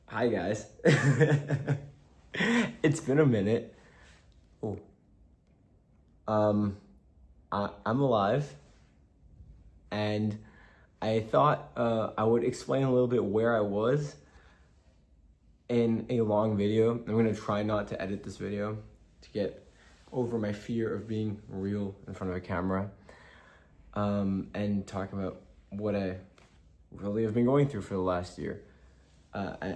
Hi guys. It's been a minute. Oh, um, I'm alive, and I thought I would explain a little bit where I was in a long video. I'm gonna try not to edit this video to get over my fear of being real in front of a camera, and talk about what I really have been going through for the last year.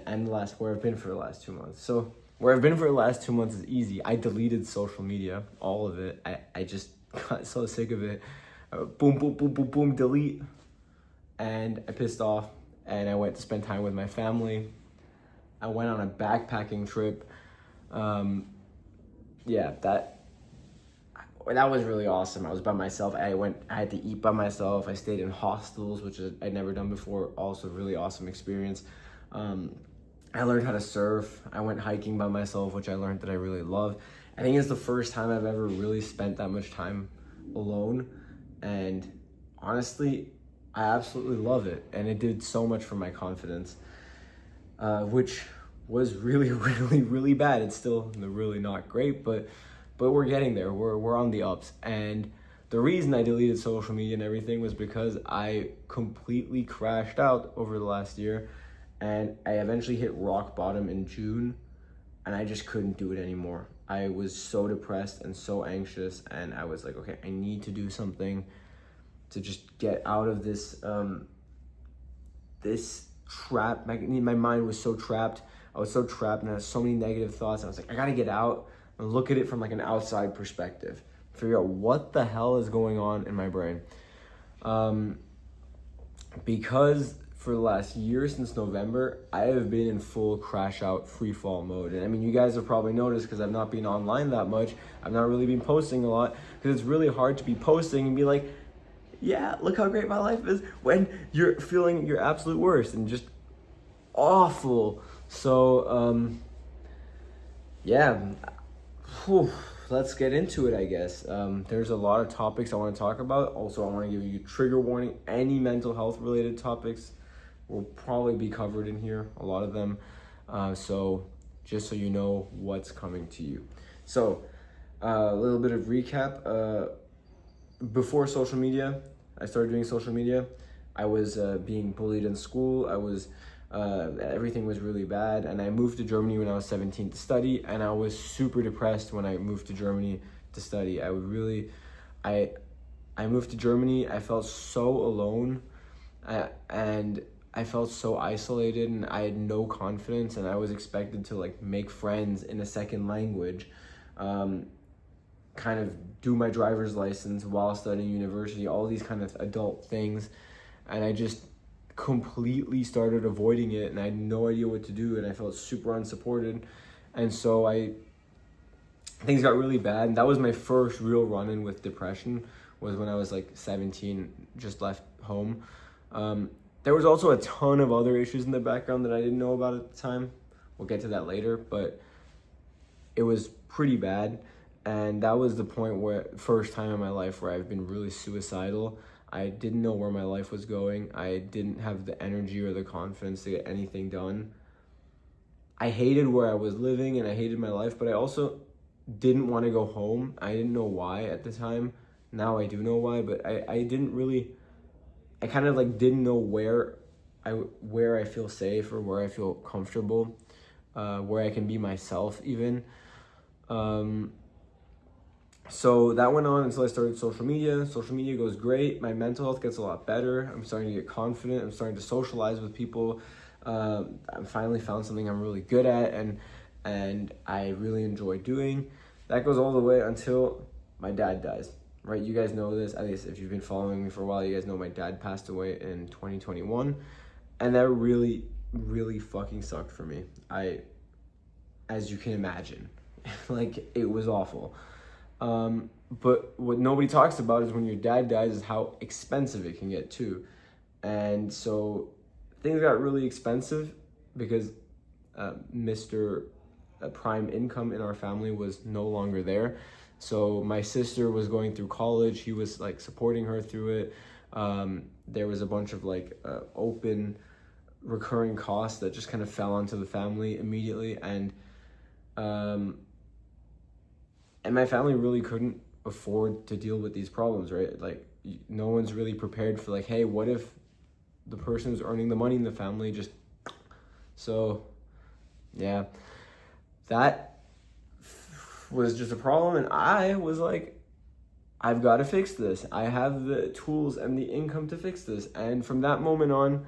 And where I've been for the last 2 months. So where I've been for the last 2 months is easy. I deleted social media, all of it. I just got so sick of it. Boom, boom, boom, boom, boom, delete. And I pissed off and I went to spend time with my family. I went on a backpacking trip. Yeah, that was really awesome. I was by myself. I had to eat by myself. I stayed in hostels, which I'd never done before. Also really awesome experience. I learned how to surf. I went hiking by myself, which I learned that I really love. I think it's the first time I've ever really spent that much time alone. And honestly, I absolutely love it. And it did so much for my confidence, which was really, really, really bad. It's still really not great, but we're getting there. We're on the ups. And the reason I deleted social media and everything was because I completely crashed out over the last year. And I eventually hit rock bottom in June, and I just couldn't do it anymore. I was so depressed and so anxious, and I was like, okay, I need to do something to just get out of this this trap. My mind was so trapped. I was so trapped, and I had so many negative thoughts. I was like, I gotta get out and look at it from like an outside perspective, figure out what the hell is going on in my brain. Because for the last year, since November, I have been in full crash out free fall mode. And I mean, you guys have probably noticed because I've not been online that much. I've not really been posting a lot because it's really hard to be posting and be like, yeah, look how great my life is when you're feeling your absolute worst and just awful. So, yeah, whew, let's get into it, I guess. There's a lot of topics I want to talk about. Also, I want to give you a trigger warning. Any mental health related topics will probably be covered in here, a lot of them. So just so you know what's coming to you. So a little bit of recap. Before social media, I started doing social media. I was being bullied in school. Everything was really bad. And I moved to Germany when I was 17 to study. And I was super depressed when I moved to Germany to study. I moved to Germany. I felt so alone. And I felt so isolated, and I had no confidence, and I was expected to like make friends in a second language, kind of do my driver's license while studying university, all these kind of adult things. And I just completely started avoiding it, and I had no idea what to do, and I felt super unsupported. And so things got really bad, and that was my first real run-in with depression, was when I was like 17, just left home. There was also a ton of other issues in the background that I didn't know about at the time. We'll get to that later, but it was pretty bad. And that was the first time in my life where I've been really suicidal. I didn't know where my life was going. I didn't have the energy or the confidence to get anything done. I hated where I was living and I hated my life, but I also didn't want to go home. I didn't know why at the time. Now I do know why, but I kind of like didn't know where I feel safe or where I feel comfortable, where I can be myself even. So that went on until I started social media. Social media goes great. My mental health gets a lot better. I'm starting to get confident. I'm starting to socialize with people. I finally found something I'm really good at and I really enjoy doing. That goes all the way until my dad dies. Right, you guys know this, at least if you've been following me for a while, you guys know my dad passed away in 2021, and that really, really fucking sucked for me. As you can imagine, like, it was awful. But what nobody talks about is when your dad dies is how expensive it can get too. And so things got really expensive because Mr. Prime Income in our family was no longer there. So my sister was going through college. He was like supporting her through it. There was a bunch of like open recurring costs that just kind of fell onto the family immediately, um, and my family really couldn't afford to deal with these problems, right? Like, no one's really prepared for, like, hey, what if the person who's earning the money in the family just... So, yeah, that was just a problem, and I was like, I've got to fix this. I have the tools and the income to fix this. And from that moment on,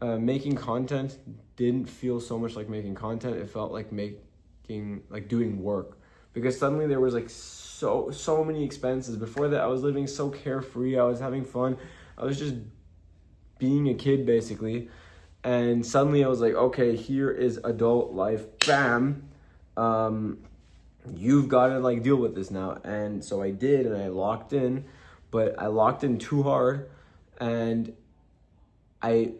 making content didn't feel so much like making content. It felt like doing work, because suddenly there was like so many expenses. Before that, I was living so carefree. I was having fun. I was just being a kid, basically. And suddenly I was like, okay, here is adult life. Bam. You've got to like deal with this now. And so I did, and I locked in, but I locked in too hard. And I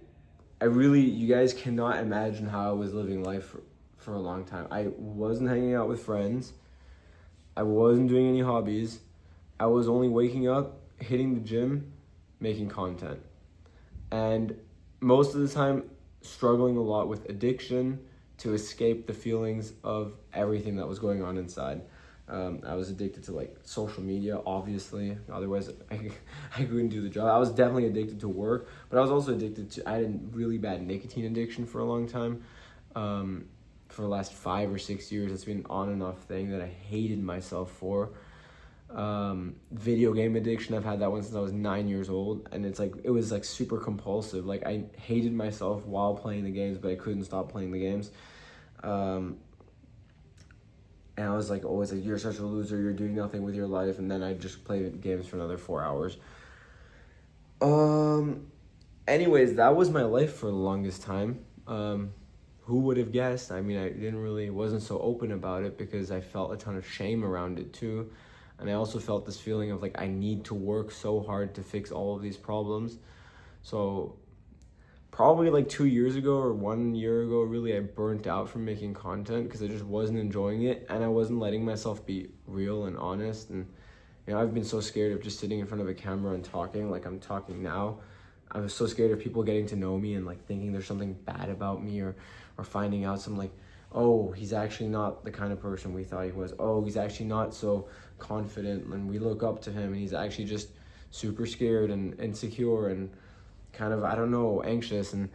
really, you guys cannot imagine how I was living life for a long time. I wasn't hanging out with friends. I wasn't doing any hobbies. I was only waking up, hitting the gym, making content. And most of the time, struggling a lot with addiction to escape the feelings of everything that was going on inside. I was addicted to like social media, obviously. Otherwise, I couldn't do the job. I was definitely addicted to work, but I was also I had a really bad nicotine addiction for a long time. For the last 5 or 6 years, it's been an on and off thing that I hated myself for. Video game addiction, I've had that one since I was 9 years old, and it was like super compulsive. Like, I hated myself while playing the games, but I couldn't stop playing the games. And I was like, always like, you're such a loser, you're doing nothing with your life. And then I just play games for another 4 hours. Anyways, that was my life for the longest time. Who would have guessed? I mean, wasn't so open about it because I felt a ton of shame around it too. And I also felt this feeling of like, I need to work so hard to fix all of these problems. So probably like 2 years ago or 1 year ago, really, I burnt out from making content because I just wasn't enjoying it, and I wasn't letting myself be real and honest. And I've been so scared of just sitting in front of a camera and talking like I'm talking now. I was so scared of people getting to know me and like thinking there's something bad about me, or finding out some like, oh, he's actually not the kind of person we thought he was. Oh, he's actually not so confident, and we look up to him, and he's actually just super scared and insecure and kind of, I don't know, anxious, and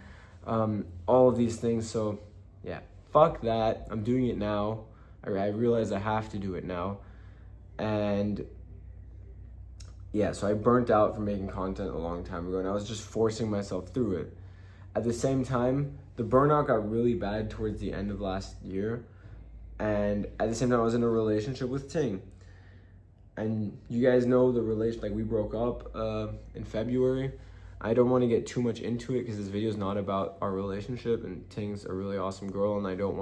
all of these things. So yeah, fuck that. I'm doing it now. I realize I have to do it now. And yeah, so I burnt out from making content a long time ago, and I was just forcing myself through it. At the same time, the burnout got really bad towards the end of last year, and at the same time, I was in a relationship with Ting. And you guys know the relation, like, we broke up in February. I don't want to get too much into it because this video is not about our relationship, and Ting's a really awesome girl, and I don't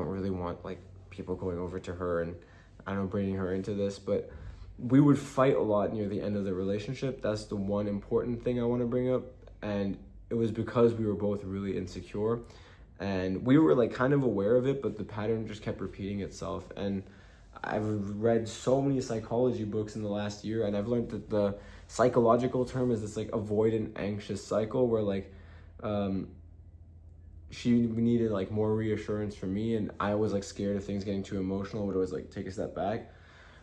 really want like people going over to her and bringing her into this, but we would fight a lot near the end of the relationship. That's the one important thing I want to bring up. And it was because we were both really insecure, and we were like kind of aware of it, but the pattern just kept repeating itself. And I've read so many psychology books in the last year, and I've learned that the psychological term is this like avoidant anxious cycle, where like she needed like more reassurance from me, and I was like scared of things getting too emotional, would always like take a step back.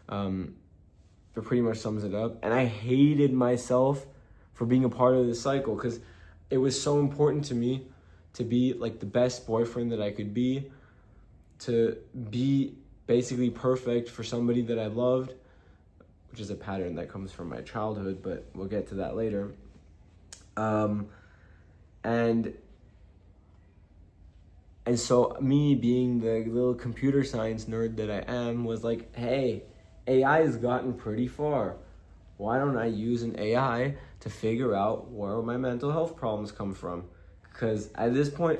That pretty much sums it up. And I hated myself for being a part of this cycle, because it was so important to me to be like the best boyfriend that I could be, to be basically perfect for somebody that I loved, which is a pattern that comes from my childhood, but we'll get to that later. And so me being the little computer science nerd that I am was like, hey, AI has gotten pretty far. Why don't I use an AI to figure out where my mental health problems come from? Because at this point,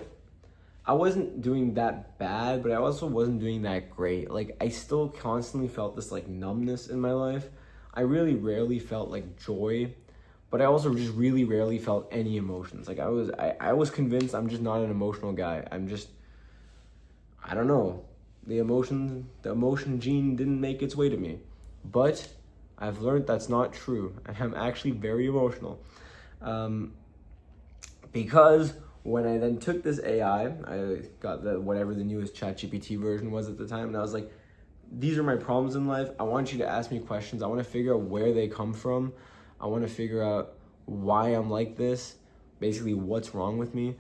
I wasn't doing that bad, but I also wasn't doing that great. Like, I still constantly felt this like numbness in my life. I really rarely felt like joy, but I also just really rarely felt any emotions. Like, I was convinced I'm just not an emotional guy. I don't know. The emotion gene didn't make its way to me. But I've learned that's not true. I'm actually very emotional. Because when I then took this AI, I got the whatever the newest ChatGPT version was at the time, and I was like, these are my problems in life. I want you to ask me questions. I want to figure out where they come from. I want to figure out why I'm like this, basically what's wrong with me.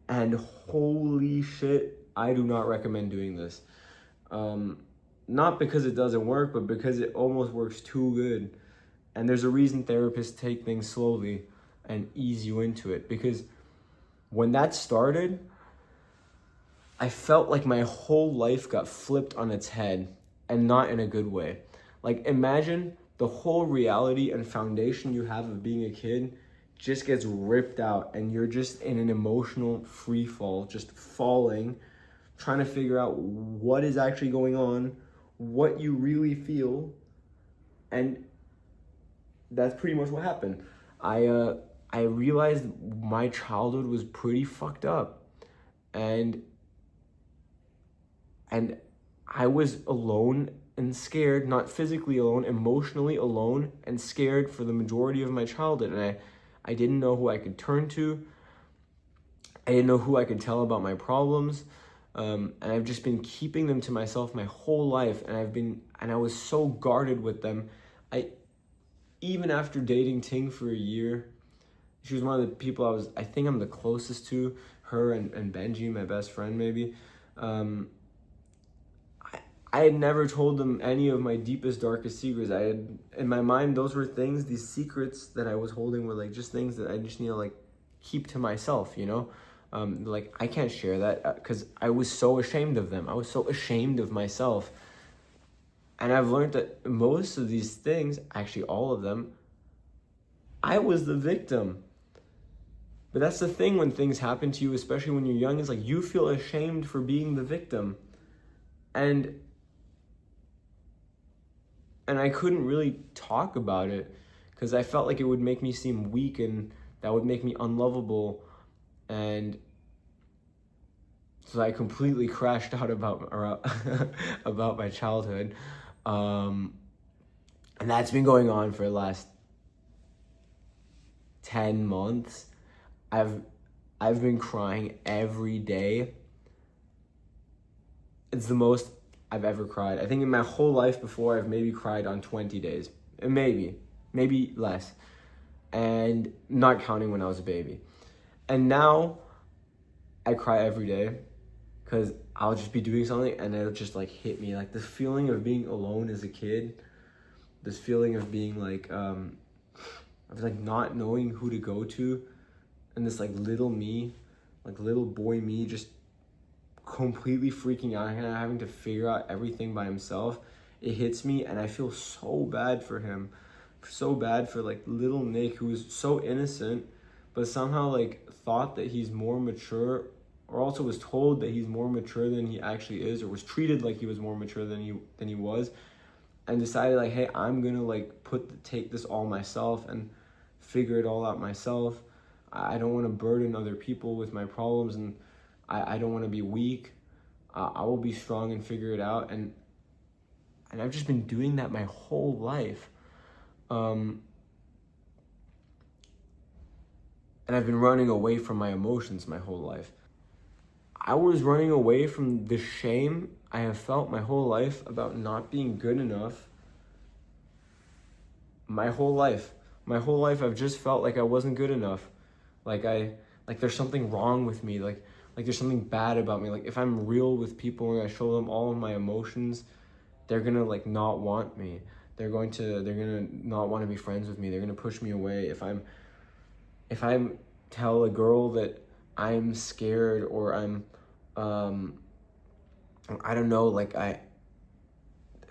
And holy shit, I do not recommend doing this. Not because it doesn't work, but because it almost works too good. And there's a reason therapists take things slowly and ease you into it. Because when that started, I felt like my whole life got flipped on its head, and not in a good way. Like, imagine the whole reality and foundation you have of being a kid just gets ripped out, and you're just in an emotional free fall, just falling, trying to figure out what is actually going on, what you really feel, and that's pretty much what happened. I realized my childhood was pretty fucked up, and I was alone and scared, not physically alone, emotionally alone and scared for the majority of my childhood. And I didn't know who I could turn to. I didn't know who I could tell about my problems. And I've just been keeping them to myself my whole life. And I was so guarded with them. Even after dating Ting for a year, she was one of the people I think I'm the closest to, her and Benji, my best friend maybe. I had never told them any of my deepest, darkest secrets. In my mind, those were things, these secrets that I was holding were like just things that I just need to like keep to myself, you know? Like I can't share that because I was so ashamed of them. I was so ashamed of myself. And I've learned that most of these things, actually all of them, I was the victim. But that's the thing when things happen to you, especially when you're young, is like you feel ashamed for being the victim. And I couldn't really talk about it because I felt like it would make me seem weak and that would make me unlovable. And so I completely crashed out about about my childhood. And that's been going on for the last 10 months. I've been crying every day. It's the most I've ever cried. I think in my whole life before, I've maybe cried on 20 days. Maybe less. And not counting when I was a baby. And now I cry every day because I'll just be doing something and it'll just like hit me. Like this feeling of being alone as a kid, this feeling of being like, of like not knowing who to go to, and this like little me, like little boy me just completely freaking out and having to figure out everything by himself. It hits me and I feel so bad for him, so bad for like little Nick, who was so innocent but somehow like thought that he's more mature, or also was told that he's more mature than he actually is, or was treated like he was more mature than he was, and decided like, hey, I'm gonna like take this all myself and figure it all out myself. I don't want to burden other people with my problems, and I don't want to be weak. I will be strong and figure it out. And I've just been doing that my whole life. And I've been running away from my emotions my whole life. I was running away from the shame I have felt my whole life about not being good enough. My whole life I've just felt like I wasn't good enough. Like there's something wrong with me. Like there's something bad about me. Like if I'm real with people and I show them all of my emotions, they're gonna like not want me. They're gonna not want to be friends with me. They're gonna push me away. If I tell a girl that I'm scared, or I'm I don't know, like I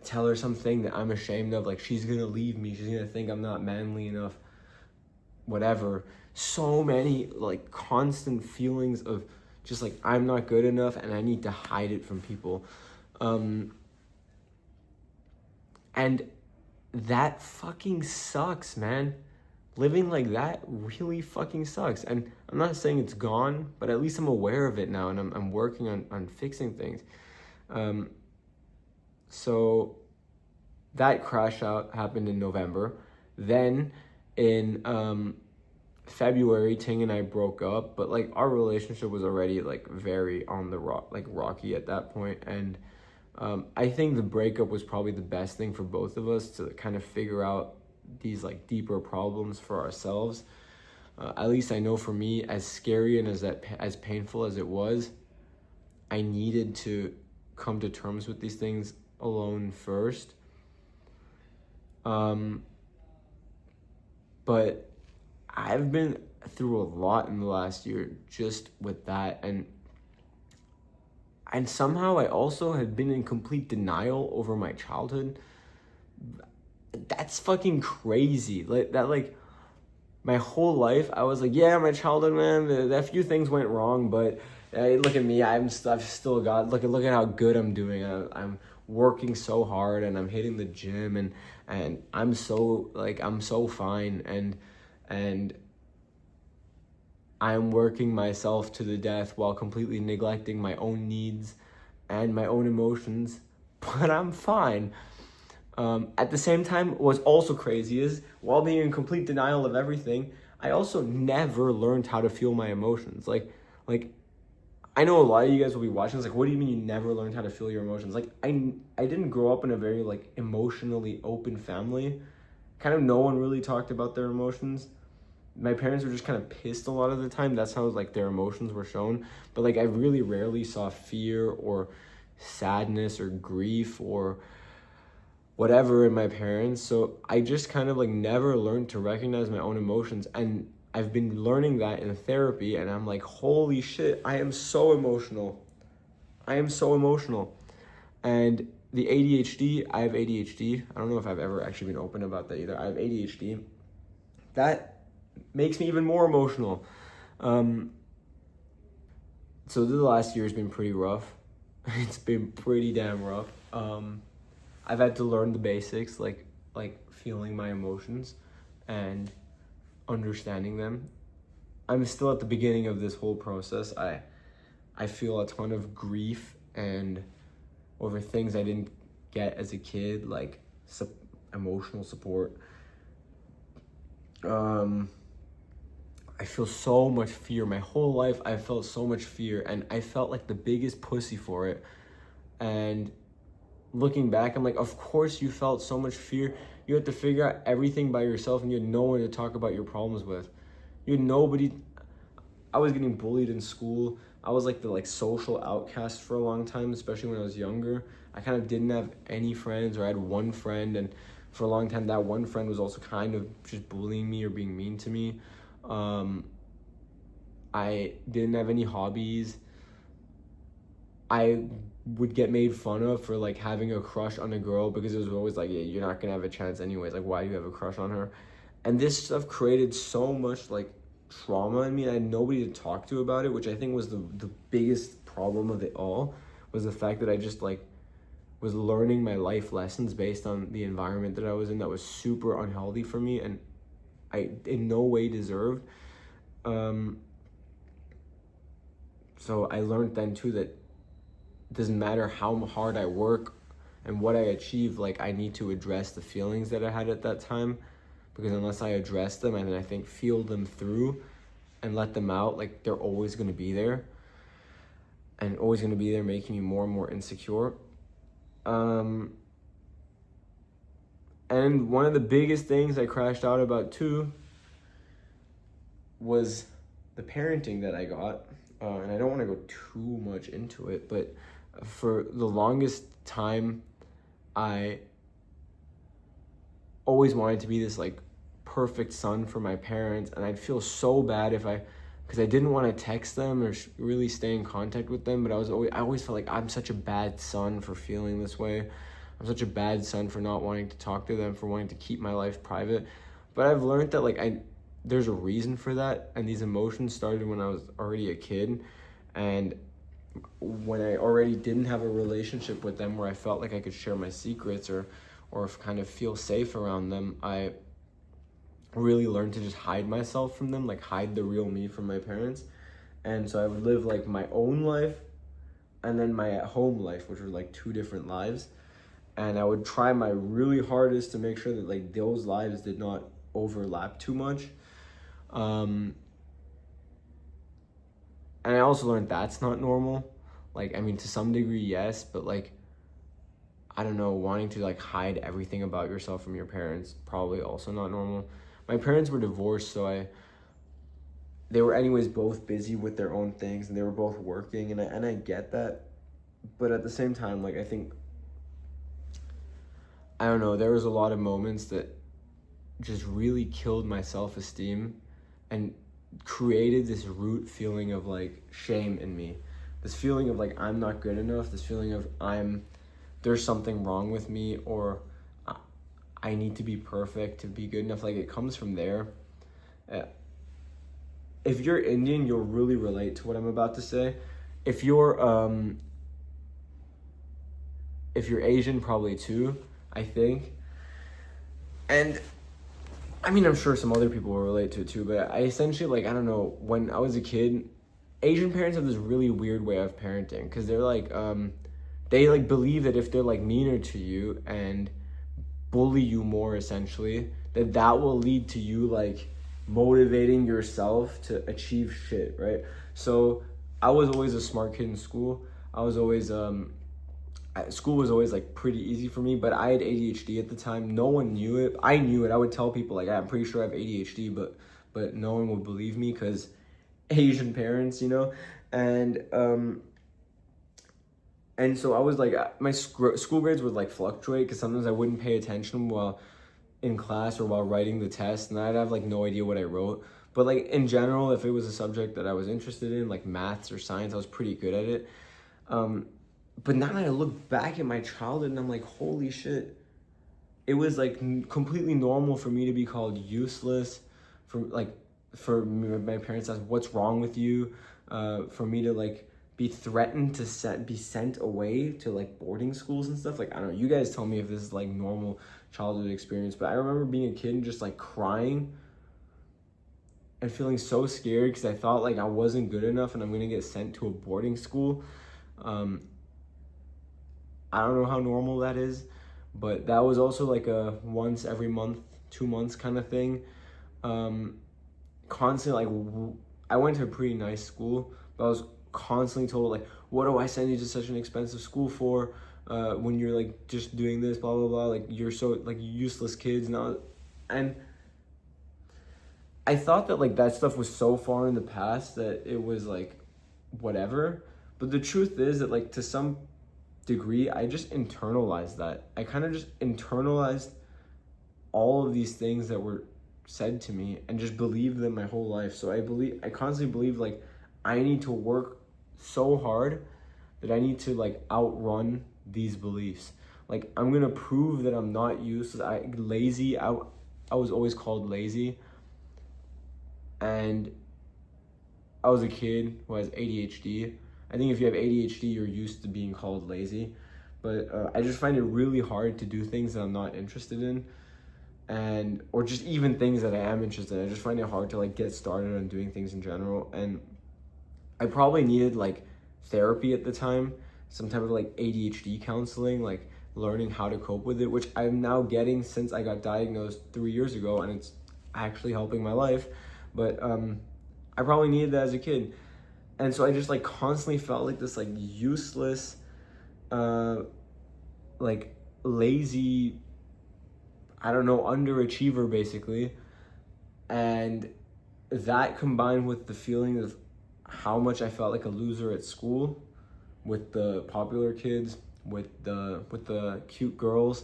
tell her something that I'm ashamed of, like she's gonna leave me, she's gonna think I'm not manly enough, whatever. So many like constant feelings of just like I'm not good enough and I need to hide it from people. And that fucking sucks, man. Living like that really fucking sucks. And I'm not saying it's gone, but at least I'm aware of it now, and I'm working on fixing things. So that crash out happened in November. Then in February, Ting and I broke up, but like our relationship was already like very on the rocky at that point. And I think the breakup was probably the best thing for both of us to kind of figure out these like deeper problems for ourselves. At least I know for me, as scary and as painful as it was, I needed to come to terms with these things alone first. But I've been through a lot in the last year just with that, and somehow I also have been in complete denial over my childhood. That's fucking crazy. Like my whole life I was like, yeah, my childhood, man, a few things went wrong, but hey, look at me, I've still got, look at how good I'm doing. I'm working so hard, and I'm hitting the gym, and I'm so fine, and I'm working myself to the death while completely neglecting my own needs and my own emotions, but I'm fine. At the same time, what's also crazy is, while being in complete denial of everything, I also never learned how to feel my emotions. Like I know a lot of you guys will be watching this, like, what do you mean you never learned how to feel your emotions? Like, I didn't grow up in a very, like, emotionally open family. Kind of no one really talked about their emotions. My parents were just kind of pissed a lot of the time. That's how, like, their emotions were shown. But, like, I really rarely saw fear or sadness or grief or whatever in my parents. So I just kind of, like, never learned to recognize my own emotions. And I've been learning that in therapy, and I'm like, holy shit, I am so emotional. I am so emotional. And the ADHD, I have ADHD. I don't know if I've ever actually been open about that either. I have ADHD. That makes me even more emotional. So the last year has been pretty rough. It's been pretty damn rough. I've had to learn the basics, like feeling my emotions and understanding them. I'm still at the beginning of this whole process. I feel a ton of grief and over things I didn't get as a kid, like emotional support. I feel so much fear. My whole life I felt so much fear, and I felt like the biggest pussy for it. And looking back, I'm like, of course you felt so much fear. You had to figure out everything by yourself, and you had no one to talk about your problems with. You had nobody. I was getting bullied in school. I was like the social outcast for a long time, especially when I was younger. I kind of didn't have any friends, or I had one friend, and for a long time that one friend was also kind of just bullying me or being mean to me. I didn't have any hobbies. I would get made fun of for like having a crush on a girl, because it was always like, yeah, you're not gonna have a chance anyways, like, why do you have a crush on her? And this stuff created so much like trauma in me. I had nobody to talk to about it, which I think was the biggest problem of it all, was the fact that I just like was learning my life lessons based on the environment that I was in, that was super unhealthy for me and I in no way deserved. So I learned then too that it doesn't matter how hard I work and what I achieve, like, I need to address the feelings that I had at that time, because unless I address them and I think feel them through and let them out, like, they're always going to be there and always going to be there, making me more and more insecure. And one of the biggest things I crashed out about too was the parenting that I got. And I don't want to go too much into it, but for the longest time, I always wanted to be this like perfect son for my parents, and I'd feel so bad because I didn't want to text them or really stay in contact with them, but I always felt like I'm such a bad son for feeling this way. I'm such a bad son for not wanting to talk to them, for wanting to keep my life private. But I've learned that there's a reason for that, and these emotions started when I was already a kid, and when I already didn't have a relationship with them where I felt like I could share my secrets or kind of feel safe around them, I really learned to just hide myself from them, like hide the real me from my parents. And so I would live like my own life and then my at-home life, which were like two different lives. And I would try my really hardest to make sure that like those lives did not overlap too much. And I also learned that's not normal. Like, I mean, to some degree, yes, but like, I don't know, wanting to like hide everything about yourself from your parents, probably also not normal. My parents were divorced, so they were anyways both busy with their own things, and they were both working, and I get that. But at the same time, like, I don't know, there was a lot of moments that just really killed my self-esteem and created this root feeling of like shame in me. This feeling of like I'm not good enough, this feeling of there's something wrong with me, or I need to be perfect to be good enough. Like, it comes from there. If you're Indian, you'll really relate to what I'm about to say. If you're Asian, probably too, I think. And I mean, I'm sure some other people will relate to it too, but I essentially, like, I don't know, when I was a kid, Asian parents have this really weird way of parenting, because they're like, they like believe that if they're like meaner to you and bully you more, essentially, that will lead to you like motivating yourself to achieve shit, right? So I was always a smart kid in school. I was always school was always like pretty easy for me, but I had ADHD at the time. No one knew it. I knew it. I would tell people like, I'm pretty sure I have ADHD, but no one would believe me because Asian parents, you know. And so I was like, my school grades would like fluctuate, because sometimes I wouldn't pay attention while in class or while writing the test, and I'd have like no idea what I wrote. But like in general, if it was a subject that I was interested in, like maths or science, I was pretty good at it. But now I look back at my childhood and I'm like, holy shit. It was like completely normal for me to be called useless, for my parents asked, what's wrong with you? For me to like be threatened to be sent away to like boarding schools and stuff. Like, I don't know, you guys tell me if this is like normal childhood experience, but I remember being a kid and just like crying and feeling so scared because I thought like I wasn't good enough and I'm gonna get sent to a boarding school. I don't know how normal that is, but that was also like a once every month, 2 months kind of thing. Constantly, like, I went to a pretty nice school, but I was constantly told like, what do I send you to such an expensive school for, when you're like just doing this, blah blah blah, like you're so like useless kids now. And I thought that like that stuff was so far in the past that it was like whatever, but the truth is that like to some degree I just internalized that. I kind of just internalized all of these things that were said to me and just believed them my whole life. So I constantly believed like I need to work so hard that I need to like outrun these beliefs. Like, I'm gonna prove that I'm not useless. I was always called lazy, and I was a kid who has ADHD. I think if you have ADHD, you're used to being called lazy, but I just find it really hard to do things that I'm not interested in, or just even things that I am interested in. I just find it hard to like get started on doing things in general. And I probably needed like therapy at the time, some type of like ADHD counseling, like learning how to cope with it, which I'm now getting since I got diagnosed 3 years ago, and it's actually helping my life. But I probably needed that as a kid. And so I just like constantly felt like this like useless, like lazy, I don't know, underachiever basically. And that combined with the feeling of how much I felt like a loser at school with the popular kids, with the cute girls,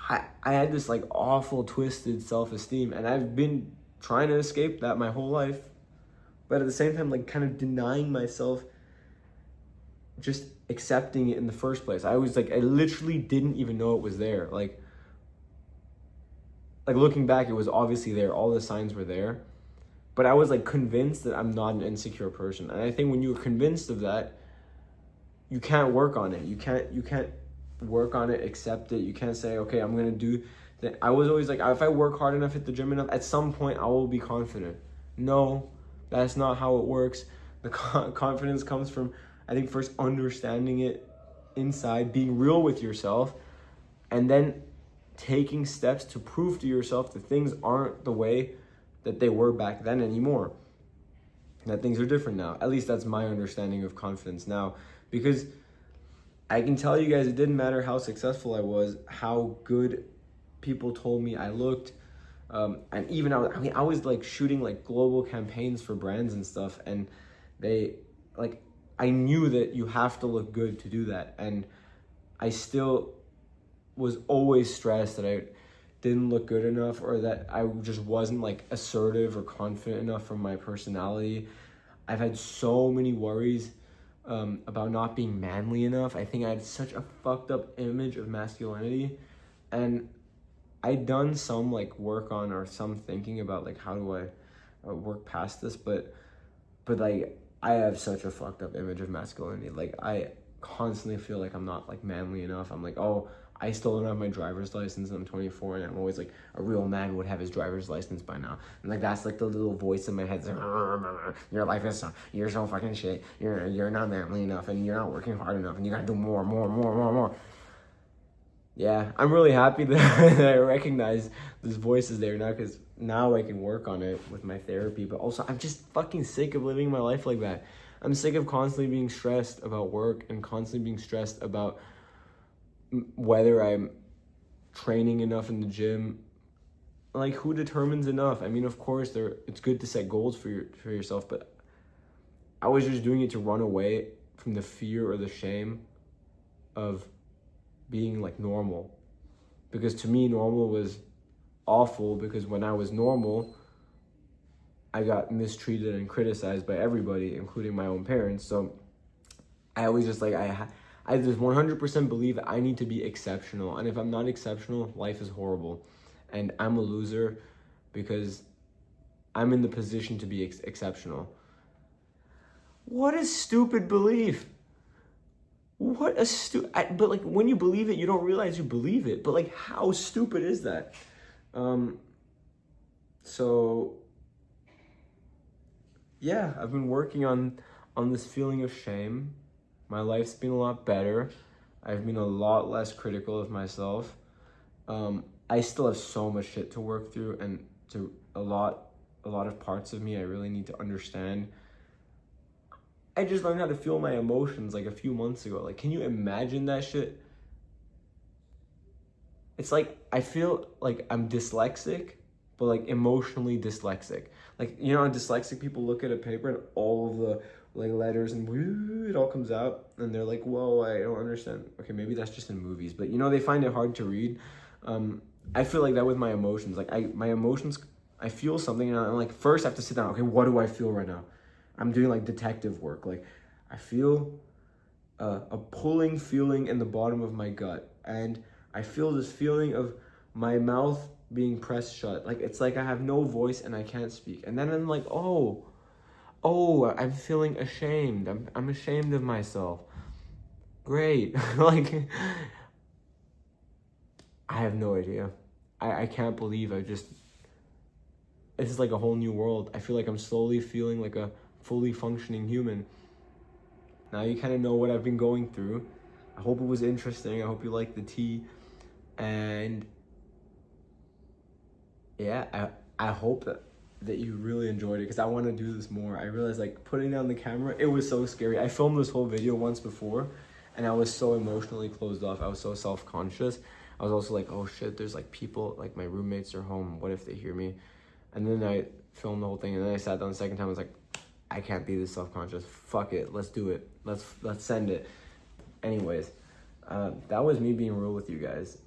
I had this like awful twisted self-esteem, and I've been trying to escape that my whole life, but at the same time like kind of denying myself just accepting it in the first place. I literally didn't even know it was there. Like looking back, it was obviously there, all the signs were there, but I was like convinced that I'm not an insecure person. And I think when you're convinced of that, you can't work on it. You can't work on it, accept it. You can't say, okay, I'm gonna do that. I was always like, if I work hard enough, hit the gym enough, at some point I will be confident. No, that's not how it works. The confidence comes from, I think, first understanding it inside, being real with yourself, and then taking steps to prove to yourself that things aren't the way that they were back then anymore. That things are different now. At least that's my understanding of confidence now. Because I can tell you guys, it didn't matter how successful I was, how good people told me I looked. And even I was like shooting like global campaigns for brands and stuff. And I knew that you have to look good to do that. And I still was always stressed that I didn't look good enough, or that I just wasn't like assertive or confident enough from my personality. I've had so many worries about not being manly enough. I think I had such a fucked up image of masculinity, and I'd done some like work on, or some thinking about like how do I work past this, but like I have such a fucked up image of masculinity. Like I constantly feel like I'm not like manly enough. I'm like, oh, I still don't have my driver's license and I'm 24, and I'm always like, a real man would have his driver's license by now. And like that's like the little voice in my head saying, your life is you're so fucking shit. You're not manly enough, and you're not working hard enough, and you gotta do more. Yeah, I'm really happy that I recognize this voice is there now, because now I can work on it with my therapy. But also, I'm just fucking sick of living my life like that. I'm sick of constantly being stressed about work and constantly being stressed about whether I'm training enough in the gym. Like, who determines enough? I mean, of course, it's good to set goals for yourself, but I was just doing it to run away from the fear or the shame of being like normal. Because to me, normal was awful, because when I was normal, I got mistreated and criticized by everybody, including my own parents. So I always just like, I just 100% believe that I need to be exceptional. And if I'm not exceptional, life is horrible. And I'm a loser because I'm in the position to be exceptional. What a stupid belief. What a but like when you believe it, you don't realize you believe it. But like, how stupid is that? So yeah, I've been working on this feeling of shame. My life's been a lot better. I've been a lot less critical of myself. I still have so much shit to work through, and to a lot of parts of me I really need to understand. I just learned how to feel my emotions like a few months ago. Like, can you imagine that shit? It's like, I feel like I'm dyslexic, but like emotionally dyslexic. Like, you know, dyslexic people look at a paper and all of the like letters and it all comes out, and they're like, whoa, I don't understand. Okay, maybe that's just in movies, but you know, they find it hard to read. I feel like that with my emotions. Like my emotions, I feel something, and I'm like, first I have to sit down. Okay, what do I feel right now? I'm doing like detective work. Like, I feel a pulling feeling in the bottom of my gut, and I feel this feeling of my mouth being pressed shut. Like, it's like I have no voice and I can't speak. And then I'm like, oh, I'm feeling ashamed. I'm ashamed of myself. Great. Like, I have no idea. I can't believe this is like a whole new world. I feel like I'm slowly feeling like a fully functioning human. Now you kind of know what I've been going through. I hope it was interesting. I hope you liked the tea. And yeah, I hope that you really enjoyed it, because I want to do this more. I realized, like, putting down the camera, it was so scary. I filmed this whole video once before, and I was so emotionally closed off. I was so self-conscious. I was also like, oh shit, there's like people, like my roommates are home. What if they hear me? And then I filmed the whole thing, and then I sat down the second time. I was like, I can't be this self-conscious. Fuck it. Let's do it. Let's send it. Anyways, that was me being real with you guys.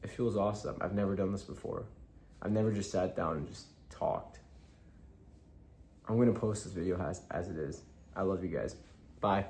It feels awesome. I've never done this before. I've never just sat down and just talked. I'm going to post this video as it is. I love you guys. Bye.